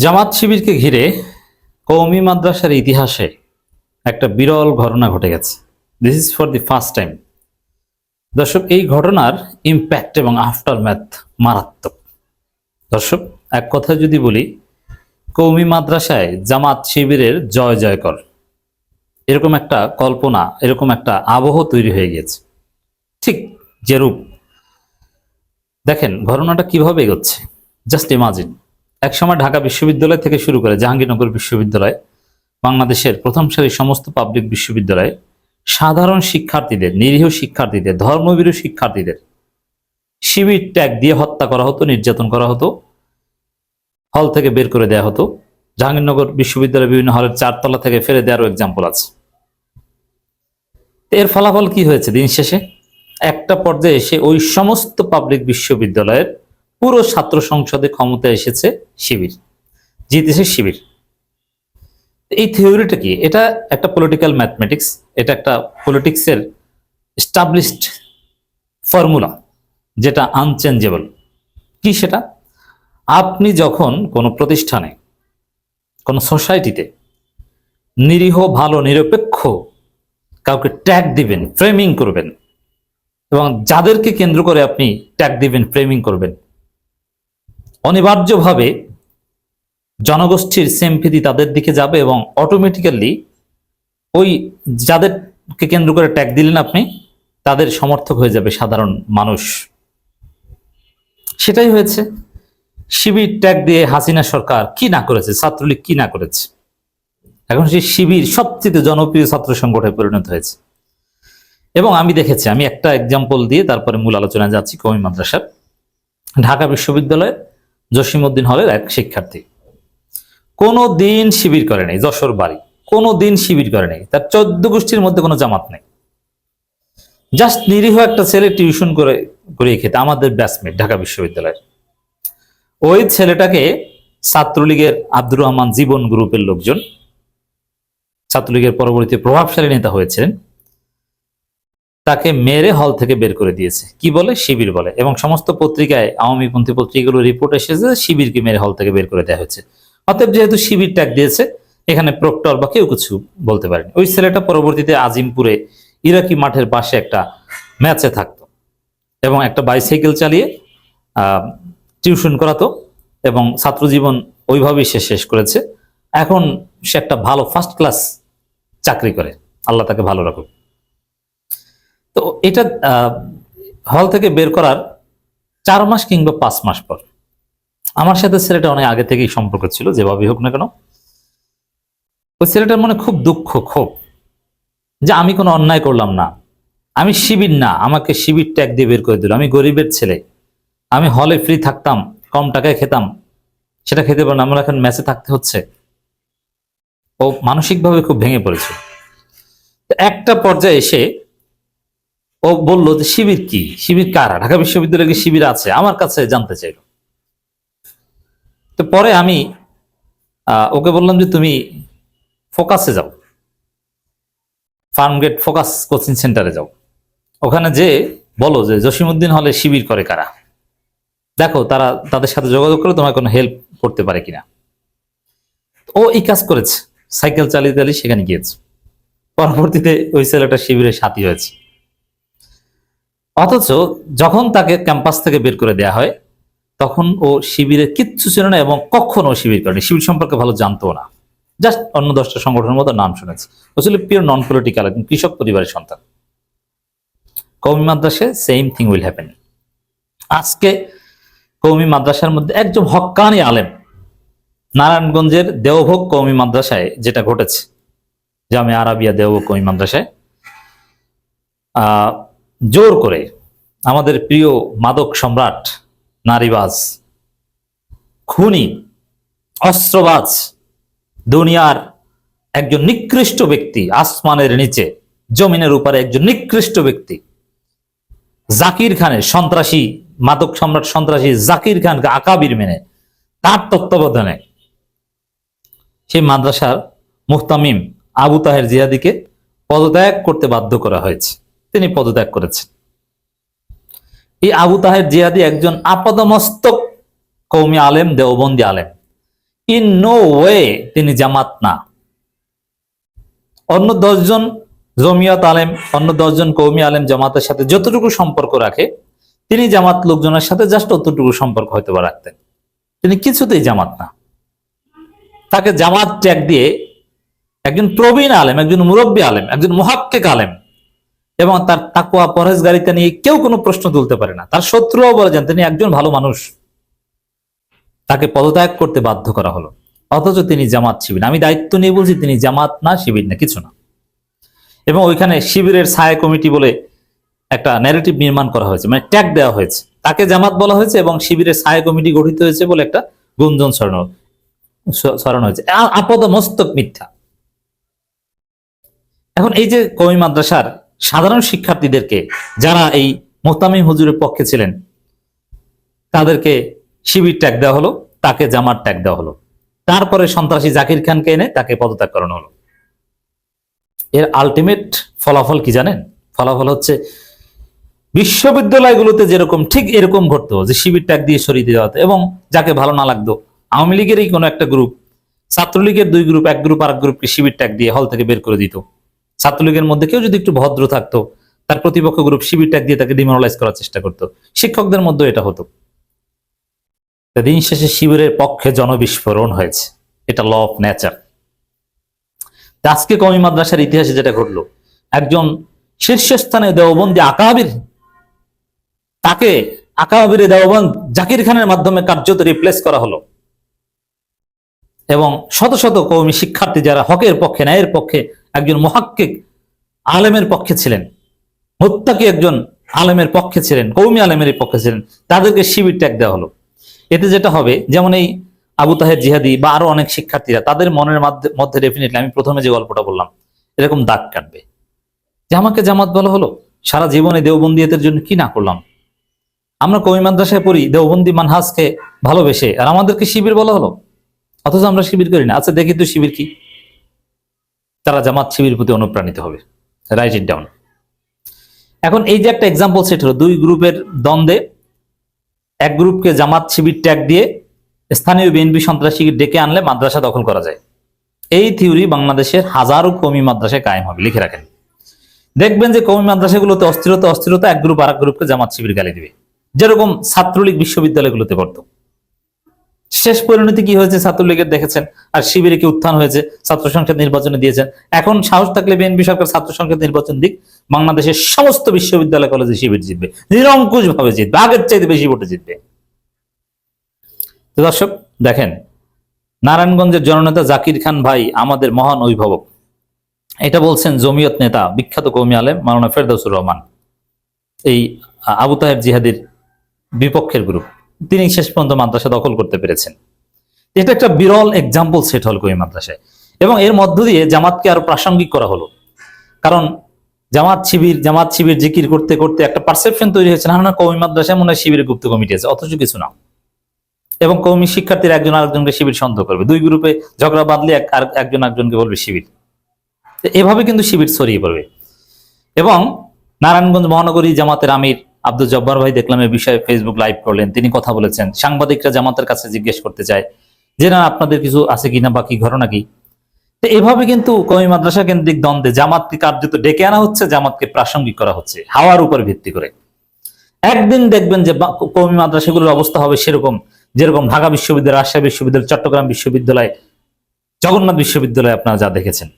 জামাত শিবিরকে ঘিরে কওমি মাদ্রাসার ইতিহাসে একটা বিরল ঘটনা ঘটে গেছে। This is for the first time. দর্শক, এই ঘটনার ইম্প্যাক্ট এবং আফটার ম্যাথ মারাত্মক। দর্শক, এক কথা যদি বলি, কওমি মাদ্রাসায় জামাত শিবিরের জয় জয়কর, এরকম একটা কল্পনা, এরকম একটা আবহ তৈরি হয়ে গিয়েছে। ঠিক যেরূপ দেখেন ঘটনাটা কিভাবে এগোচ্ছে, জাস্ট ইমাজিন। একসময় ঢাকা বিশ্ববিদ্যালয় থেকে শুরু করে জাহাঙ্গীরনগর বিশ্ববিদ্যালয়, বাংলাদেশের প্রথম সারির সমস্ত পাবলিক বিশ্ববিদ্যালয়ে সাধারণ শিক্ষার্থীদের, নিরীহ শিক্ষার্থীদের, ধর্মভীরু শিক্ষার্থীদের শিবির ট্যাগ দিয়ে হত্যা করা হতো, নির্যাতন করা হতো, হল থেকে বের করে দেওয়া হতো। জাহাঙ্গীরনগর বিশ্ববিদ্যালয়ের বিভিন্ন হলের 4 তলা থেকে ফেলে দেওয়ারও এক্সাম্পল আছে। এর ফলাফল কি হয়েছে? দিন শেষে একটা পর্যায়ে এসে ওই সমস্ত পাবলিক বিশ্ববিদ্যালয়ের পুরো ছাত্র সংসদে ক্ষমতায় এসেছে শিবির, জিতেছে শিবির। এই থিওরিটা কি? এটা একটা পলিটিক্যাল ম্যাথমেটিক্স, এটা একটা পলিটিক্সের এস্টাবলিশড ফর্মুলা, যেটা আনচেঞ্জেবল। কি সেটা? আপনি যখন কোনো প্রতিষ্ঠানে, কোনো সোসাইটিতে নিরীহ, ভালো, নিরপেক্ষ কাউকে ট্যাগ দিবেন, ফ্রেমিং করবেন, এবং যাদেরকে কেন্দ্র করে আপনি ট্যাগ দিবেন, ফ্রেমিং করবেন, অনিবার্যভাবে জনগোষ্ঠীর সিম্পাথি তাদের দিকে যাবে এবং অটোমেটিক্যালি ওই যাদেরকে কেন্দ্র করে ট্যাগ দিলেন আপনি, তাদের সমর্থক হয়ে যাবে সাধারণ মানুষ। সেটাই হয়েছে। শিবির ট্যাগ দিয়ে হাসিনা সরকার কি না করেছে, ছাত্রলীগ কি না করেছে। এখন সেই শিবির সবচেয়ে জনপ্রিয় ছাত্র সংগঠনে পরিণত হয়েছে। এবং আমি দেখেছি, আমি একটা এক্সাম্পল দিয়ে তারপরে মূল আলোচনায় যাচ্ছি। কওমি মাদ্রাসার ঢাকা বিশ্ববিদ্যালয়ের জসিমউদ্দিন হলের এক শিক্ষার্থী কোনো দিন শিবির করে নাই, যশোর বাড়ি, কোনো দিন শিবির করে নাই, তার 14 গোষ্ঠীর মধ্যে কোনো জামাত নেই। জাস্ট নিরীহ একটা ছেলে টিউশন করে করিয়ে খেতে, আমাদের ব্যাচমেট ঢাকা বিশ্ববিদ্যালয়ের। ওই ছেলেটাকে ছাত্রলীগের আব্দুর রহমান জীবন গ্রুপের লোকজন, ছাত্রলীগের পরবর্তী প্রভাবশালী নেতা হয়েছিলেন, তাকে মেরে হল থেকে বের করে দিয়েছে। কি বলে? শিবির বলে। এবং সমস্ত পত্রিকায়, আওয়ামীপন্থী পত্রিকাগুলো রিপোর্ট এসেছে শিবিরকে মেরে হল থেকে বের করে দেওয়া হয়েছে। অতএব যেহেতু শিবির ট্যাগ দিয়েছে, এখানে প্রক্টর বা কেউ কিছু বলতে পারেনি। ওই ছেলেটা পরবর্তীতে আজিমপুরে ইরাকি মাঠের পাশে একটা ম্যাচে থাকতো এবং একটা বাইসাইকেল চালিয়ে টিউশন করাতো এবং ছাত্র জীবন ওইভাবেই সে শেষ করেছে। এখন সে একটা ভালো ফার্স্ট ক্লাস চাকরি করে, আল্লাহ তাকে ভালো রাখুক। তো এটা হল থেকে বের করার 4 মাস কিংবা 5 মাস পর আমার সাথে ছেলেটা অনেক আগে থেকেই সম্পর্ক ছিল, যেভাবেই হোক না কেন। ওই ছেলেটার মনে খুব দুঃখ, ক্ষোভ, যে আমি কোনো অন্যায় করলাম না, আমি শিবির না, আমাকে শিবির ট্যাগ দিয়ে বের করে দিল। আমি গরিবের ছেলে, আমি হলে ফ্রি থাকতাম, কম টাকায় খেতাম, সেটা খেতে পারলাম, আমার এখন ম্যাচে থাকতে হচ্ছে। ও মানসিকভাবে খুব ভেঙে পড়েছে। একটা পর্যায়ে এসে ও বলল যে শিবির কি, শিবির কারা, ঢাকা বিশ্ববিদ্যালয়ে শিবির আছে, আমার কাছে জানতে চাইল। তো পরে আমি ওকে বললাম যে তুমি ফোকাসে যাও, ফার্মগেট ফোকাস কোচিং সেন্টারে যাও, ওখানে যে বলো যে জসিমউদ্দিন হলে শিবির করে কারা, দেখো তারা তাদের সাথে যোগাযোগ করে তোমার কোনো হেল্প করতে পারে কিনা। ও এই কাজ করেছে, সাইকেল চালিয়ে চালিয়ে সেখানে গিয়েছে। পরবর্তীতে ওই ছেলেটা শিবিরের সাথী হয়েছে। অথচ যখন তাকে ক্যাম্পাস থেকে বের করে দেয়া হয়, তখন ও শিবিরের কিচ্ছু ছিল না এবং কখনো শিবির করেনি, শিবির সম্পর্কে ভালো জানতো না, জাস্ট অন্য 10টা সংগঠনের মতো নাম শুনেছে। ও ছিল পিওর নন পলিটিক্যাল, একজন কৃষক পরিবারের সন্তান। কওমি মাদ্রাসায় সেম থিং উইল হ্যাপেন। আজকে কওমি মাদ্রাসার মধ্যে একজন হক্কানি আলেম, নারায়ণগঞ্জের দেওভোগ কওমি মাদ্রাসায় যেটা ঘটেছে, জামিয়া আরাবিয়া দেওভোগ কওমি মাদ্রাসায় জোর করে আমাদের প্রিয় মাদক সম্রাট, নারীবাজ, খুনি, অস্ত্রবাজ, দুনিয়ার একজন নিকৃষ্ট ব্যক্তি, আসমানের নিচে জমিনের উপরে একজন নিকৃষ্ট ব্যক্তি, জাকির খানের সন্ত্রাসী, মাদক সম্রাট সন্ত্রাসী জাকির খানকে আকাবির মেনে তার তত্ত্বাবধানে সেই মাদ্রাসার মুহতামিম আবু তাহের জিয়াদিকে পদত্যাগ করতে বাধ্য করা হয়েছে। তিনি পদত্যাগ করেছেন। এই আবু তাহের জিয়াদি একজন আপাদমস্তক কওমি আলেম, দেওবন্দি আলেম। ইন নো ওয়ে তিনি জামাত না। অন্য 10 জন জমিয়ত আলেম, অন্য 10 জন কওমি আলেম জামাতের সাথে যতটুকু সম্পর্ক রাখে, তিনি জামাত লোকজনের সাথে জাস্ট অতটুকু সম্পর্ক হয়তো বা রাখতেন। তিনি কিছুতেই জামাত না। তাকে জামাত ত্যাগ দিয়ে একজন প্রবীণ আলেম, একজন মুরব্বী আলেম, একজন মুহাক্কিক আলেম এবং তার তাকওয়া পরহেজগারিতা নিয়ে কেউ কোনো প্রশ্ন তুলতে পারে না। তার শত্রুও বলে যান তিনি একজন ভালো মানুষ, তাকে পদত্যাগ করতে বাধ্য করা হলো, অথচ তিনি জামাত শিবির। আমি দায়িত্ব নিয়ে বলছি তিনি জামাত না, শিবির না, কিছু না। এবং ওইখানে শিবিরের ছায়া কমিটি বলে একটা ন্যারেটিভ নির্মাণ করা হয়েছে, মানে ট্যাগ দেওয়া হয়েছে, তাকে জামাত বলা হয়েছে এবং শিবিরের ছায়া কমিটি গঠিত হয়েছে বলে একটা গুঞ্জন ছড়ানো হয়েছে। আপদ মস্তক মিথ্যা। এখন এই যে কওমি মাদ্রাসার সাধারণ শিক্ষার্থীদেরকে, যারা এই মোহতামিম হুজুরের পক্ষে ছিলেন, তাদেরকে শিবির ট্যাগ দেওয়া হলো, তাকে জামাত ট্যাগ দেওয়া হলো, তারপরে সন্ত্রাসী জাকির খানকে এনে তাকে পদত্যাগ করানো হলো। এর আলটিমেট ফলাফল কি জানেন? ফলাফল হচ্ছে বিশ্ববিদ্যালয়গুলোতে যেরকম ঠিক এরকম ঘটতো যে শিবির ট্যাগ দিয়ে সরিয়ে দেওয়া হতো, এবং যাকে ভালো না লাগতো, আওয়ামী লীগেরই কোনো একটা গ্রুপ, ছাত্রলীগের 2 গ্রুপ, এক গ্রুপ আর এক গ্রুপকে শিবির ট্যাগ দিয়ে হল থেকে বের করে দিত। ছাত্রলীগের মধ্যে কেউ যদি একটু ভদ্র থাকতো, তার প্রতিপক্ষ গ্রুপ শিবির ট্যাগ দিয়ে তাকে ডিমোরালাইজ করার চেষ্টা করতো। শিক্ষকদের মধ্যে এটা হতো। দিন শেষে শিবিরের পক্ষে জনবিস্ফোরণ হয়েছে, এটা ল অফ নেচার। আজকে কওমি মাদ্রাসার ইতিহাসে যেটা ঘটলো, একজন শীর্ষস্থানে দেওবন্দি আকাবির, তাকে আকাবিরে দেওবন্দ জাকির খানের মাধ্যমে কার্যত রিপ্লেস করা হলো, এবং শত শত কওমি শিক্ষার্থী যারা হকের পক্ষে, ন্যায়ের পক্ষে, একজন মুহাক্কিক আলেমের পক্ষে ছিলেন, মুত্তাকি একজন আলেমের পক্ষে ছিলেন, কওমি আলেমের পক্ষে ছিলেন, তাদেরকে শিবির ট্যাগ দেওয়া হলো। এতে যেটা হবে, যেমন এই আবু তাহের জিহাদি বা আরো অনেক শিক্ষার্থীরা, তাদের মনের মধ্যে ডেফিনেটলি আমি প্রথমে যে গল্পটা বললাম এরকম দাগ কাটবে যে আমাকে জামাত বলা হলো, সারা জীবনে দেওবন্দিয়তের জন্য কি না করলাম। আমরা কওমি মাদ্রাসায় পড়ি দেওবন্দি মানহাজকে ভালোবেসে, আর আমাদেরকে শিবির বলা হলো, অথচ আমরা শিবির করি না। আচ্ছা দেখি তো শিবির কি। তারা জামাত শিবির প্রতি অনুপ্রাণিত হবে। Right it down. এখন এই যে একটা এক্সাম্পল সেট হলো, 2 গ্রুপের দ্বন্দ্বে এক গ্রুপকে জামাত শিবির ট্যাগ দিয়ে স্থানীয় বিএনপি সন্ত্রাসীকে ডেকে আনলে মাদ্রাসা দখল করা যায়। এই থিওরি বাংলাদেশের হাজারো কওমি মাদ্রাসায় কায়েম হবে, লিখে রাখেন। দেখবেন যে কওমি মাদ্রাসাগুলোতে অস্থিরতা এক গ্রুপ আর এক গ্রুপকে জামাত শিবির গালি দিবে, যেরকম ছাত্রলীগ বিশ্ববিদ্যালয়গুলোতে করত। শেষ পরিণতি কি হয়েছে ছাত্রলীগের দেখেছেন, আর শিবিরে কি উত্থান হয়েছে, ছাত্র সংসদ নির্বাচনে দিয়েছেন। এখন সাহস থাকলে বিএনপি সরকার ছাত্র সংসদ নির্বাচন দিক, বাংলাদেশের সমস্ত বিশ্ববিদ্যালয় কলেজে শিবির জিতবে, নিরঙ্কুশ ভাবে জিতবে, আগের চাইতে বেশি ভোটে জিতবে। দর্শক দেখেন, নারায়ণগঞ্জের জননেতা জাকির খান ভাই আমাদের মহান অভিভাবক, এটা বলছেন জমিয়ত নেতা বিখ্যাত কওমি আলেম মাওলানা ফেরদৌসুর রহমান, এই আবু তাহের জিহাদির বিপক্ষের গ্রুপ। তিনি শেষ পর্যন্ত মাদ্রাসা দখল করতে পেরেছেন। এটা একটা বিরল এক্সাম্পল সেট হল কওমি মাদ্রাসায়, এবং এর মধ্য দিয়ে জামাতকে আরো প্রাসঙ্গিক করা হলো। কারণ জামাত শিবির জিকির করতে করতে একটা পারসেপশন তৈরি হয়েছে, না কওমি মাদ্রাসায় মনে হয় শিবিরের গুপ্ত কমিটি আছে, অথচ কিছু না। এবং কওমি শিক্ষার্থীরা একজন আরেকজনকে শিবির সন্দেহ করবে, 2 গ্রুপে ঝগড়া বাঁধলে একজন আরেকজনকে বলবে শিবির। এভাবে কিন্তু শিবির ছড়িয়ে পড়বে। এবং নারায়ণগঞ্জ মহানগরী জামাতের আমির আব্দুল জব্বার ভাই দেখলাম এই বিষয়ে ফেসবুক লাইভ করলেন, তিনি কথা বলেছেন। সাংবাদিকরা জামাতের কাছে জিজ্ঞেস করতে চায় যে না আপনাদের কিছু আছে কিনা বা কি ঘটনা কি। তো এভাবে কিন্তু কওমি মাদ্রাসা কেন্দ্রিক দ্বন্দ্বে জামাতকে কার্যত ডেকে আনা হচ্ছে, জামাতকে প্রাসঙ্গিক করা হচ্ছে হাওয়ার উপর ভিত্তি করে। একদিন দেখবেন যে কওমি মাদ্রাসাগুলোর অবস্থা হবে সেরকম, যেরকম ঢাকা বিশ্ববিদ্যালয়, রাজশাহী বিশ্ববিদ্যালয়, চট্টগ্রাম বিশ্ববিদ্যালয়, জগন্নাথ বিশ্ববিদ্যালয় আপনারা যা দেখেছেন।